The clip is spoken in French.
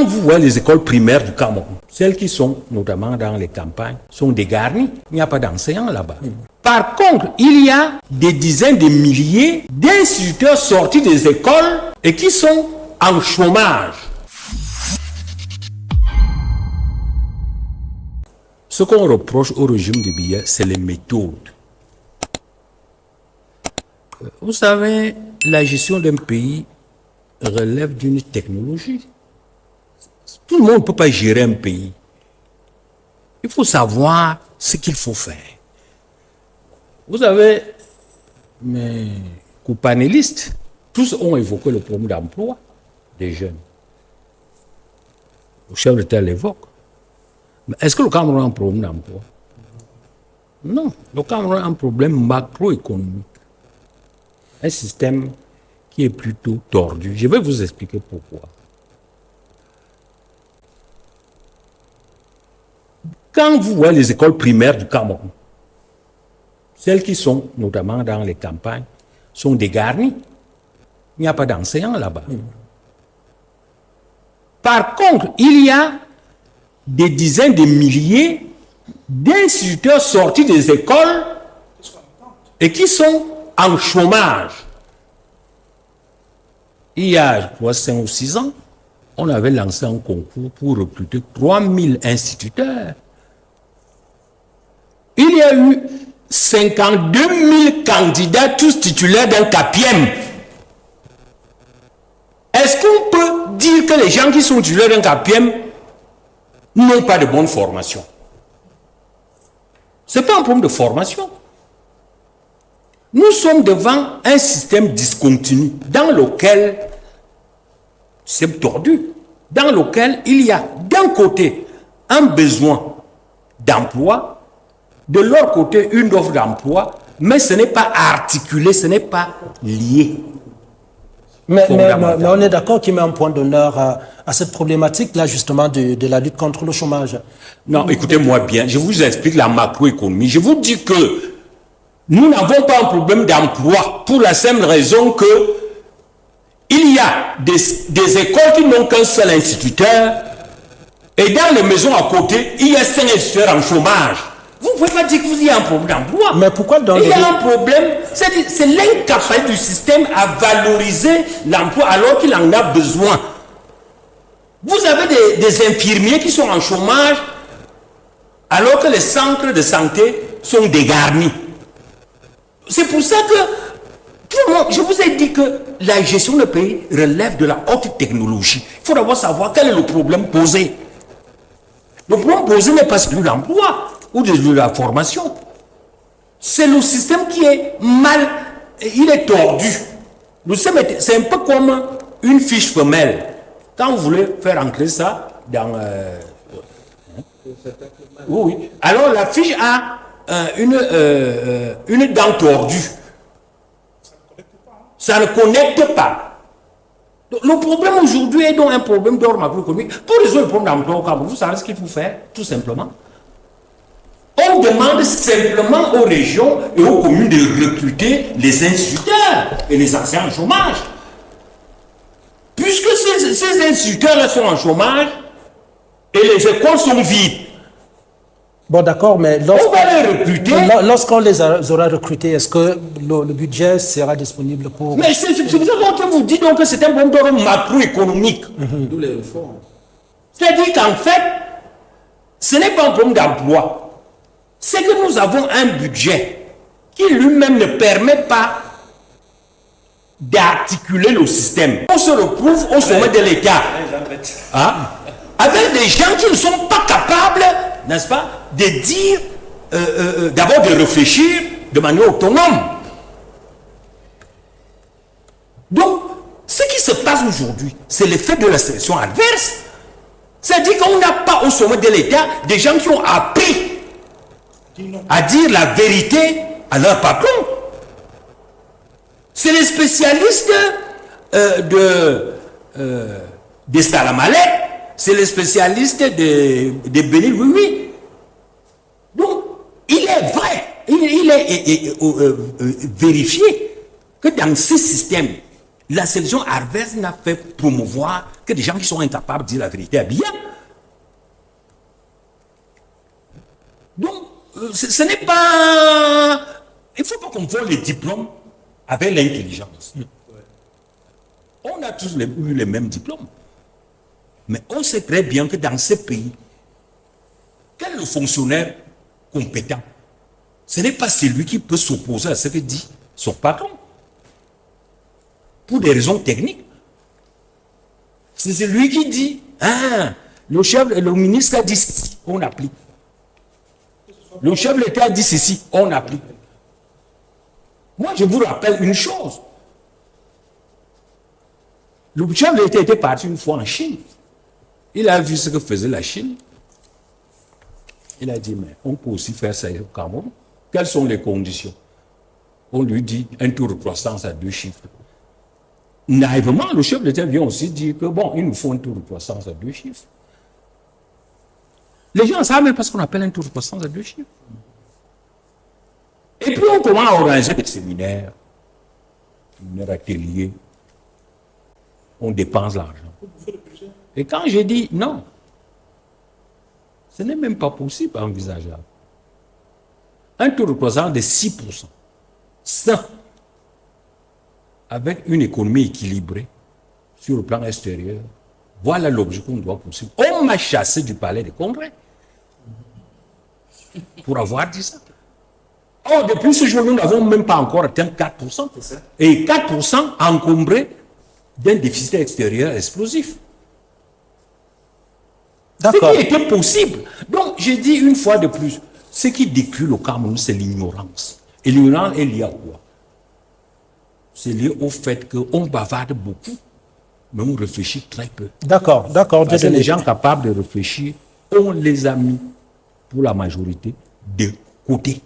Quand vous voyez les écoles primaires du Cameroun, celles qui sont notamment dans les campagnes, sont dégarnies. Il n'y a pas d'enseignants là-bas. Par contre, il y a des dizaines de milliers d'instituteurs sortis des écoles et qui sont en chômage. Ce qu'on reproche au régime de Biya, c'est les méthodes. Vous savez, la gestion d'un pays relève d'une technologie. Tout le monde ne peut pas gérer un pays. Il faut savoir ce qu'il faut faire. Vous savez, mes co-panélistes, tous ont évoqué le problème d'emploi des jeunes. Le chef d'État l'évoque. Mais est-ce que le Cameroun a un problème d'emploi? Non. Le Cameroun a un problème macroéconomique. Un système qui est plutôt tordu. Je vais vous expliquer pourquoi. Quand vous voyez les écoles primaires du Cameroun, celles qui sont notamment dans les campagnes, sont dégarnies. Il n'y a pas d'enseignants là-bas. Par contre, il y a des dizaines de milliers d'instituteurs sortis des écoles et qui sont en chômage. Il y a, je crois, 5 ou 6 ans, on avait lancé un concours pour recruter 3000 instituteurs. Il y a eu 52 000 candidats, tous titulaires d'un CAPIEM. Est-ce qu'on peut dire que les gens qui sont titulaires d'un CAPIEM n'ont pas de bonne formation? Ce n'est pas un problème de formation. Nous sommes devant un système discontinu dans lequel, c'est tordu, dans lequel il y a d'un côté un besoin d'emploi, de l'autre côté une offre d'emploi, mais ce n'est pas articulé, ce n'est pas lié. Mais on est d'accord qu'il met un point d'honneur à cette problématique-là, justement, de la lutte contre le chômage. Non, écoutez-moi bien, je vous explique la macroéconomie. Je vous dis que nous n'avons pas un problème d'emploi pour la simple raison que il y a des écoles qui n'ont qu'un seul instituteur et dans les maisons à côté, il y a 5 instituteurs en chômage. Vous ne pouvez pas dire qu'il y a un problème d'emploi. Mais pourquoi dans il y a un problème, c'est l'incapacité du système à valoriser l'emploi alors qu'il en a besoin. Vous avez des infirmiers qui sont en chômage alors que les centres de santé sont dégarnis. C'est pour ça que tout le monde, je vous ai dit que la gestion du pays relève de la haute technologie. Il faut d'abord savoir quel est le problème posé. Le problème posé n'est pas celui de l'emploi ou de la formation. C'est le système qui est mal, il est tordu. C'est un peu comme une fiche femelle. Quand vous voulez faire entrer ça dans... oui. Alors la fiche a une dent tordue. Ça ne connecte pas. Donc, le problème aujourd'hui est donc un problème d'ordre macroéconomique. Pour résoudre le problème d'emploi au Cameroun, vous savez ce qu'il faut faire, tout simplement. On demande simplement aux régions et aux communes de recruter les instituteurs et les enseignants en chômage. Puisque ces instituteurs-là sont en chômage et les écoles sont vides. Bon, d'accord, mais lorsqu'on les aura recrutés, est-ce que le budget sera disponible pour... Mais c'est pour ça que vous dites donc que c'est un bon d'ordre macroéconomique. D'où les réformes. C'est-à-dire qu'en fait, ce n'est pas un problème d'emploi. C'est que nous avons un budget qui lui-même ne permet pas d'articuler le système. On se retrouve au sommet de l'État. Avec des gens qui ne sont pas capables, n'est-ce pas, de dire, d'abord de réfléchir de manière autonome. Donc, ce qui se passe aujourd'hui, c'est l'effet de la sélection adverse. C'est-à-dire qu'on n'a pas au sommet de l'État des gens qui ont appris à dire la vérité à leur patron. C'est les spécialistes de Salamalek, c'est les spécialistes de Béni Oui. Donc, il est vrai, il est vérifié que dans ce système, La sélection adverse n'a fait promouvoir que des gens qui sont incapables de dire la vérité à bien. Donc, ce n'est pas... Il ne faut pas qu'on voit les diplômes avec l'intelligence. On a tous eu les mêmes diplômes. Mais on sait très bien que dans ce pays, quel est le fonctionnaire compétent? Ce n'est pas celui qui peut s'opposer à ce que dit son patron. Pour des raisons techniques. C'est celui qui dit, ah, le ministre a dit ceci, on applique. Le chef de l'État a dit ceci, on applique. Moi, je vous rappelle une chose. Le chef de l'État était parti une fois en Chine. Il a vu ce que faisait la Chine. Il a dit, mais on peut aussi faire ça au Cameroun. Quelles sont les conditions? On lui dit un taux de croissance à 2 chiffres. Naïvement, le chef de l'État vient aussi dire que, bon, il nous faut un taux de croissance à 2 chiffres. Les gens savent même pas ce qu'on appelle un taux de croissance à 2 chiffres. Et puis on commence à organiser des séminaires ateliers. On dépense l'argent. Et quand j'ai dit non, ce n'est même pas possible, envisageable. Un taux de croissance de 6%, ça, avec une économie équilibrée sur le plan extérieur, voilà l'objet qu'on doit poursuivre. On m'a chassé du palais des congrès pour avoir dit ça. Or, depuis ce jour, nous n'avons même pas encore atteint 4%. Et 4% encombré d'un déficit extérieur explosif. Ce qui était possible. Donc, j'ai dit une fois de plus, ce qui décrit le Cameroun, c'est l'ignorance. Et l'ignorance est liée à quoi? C'est lié au fait qu'on bavarde beaucoup, mais on réfléchit très peu. D'accord. Parce que les gens capables de réfléchir, on les a mis, pour la majorité, de côté.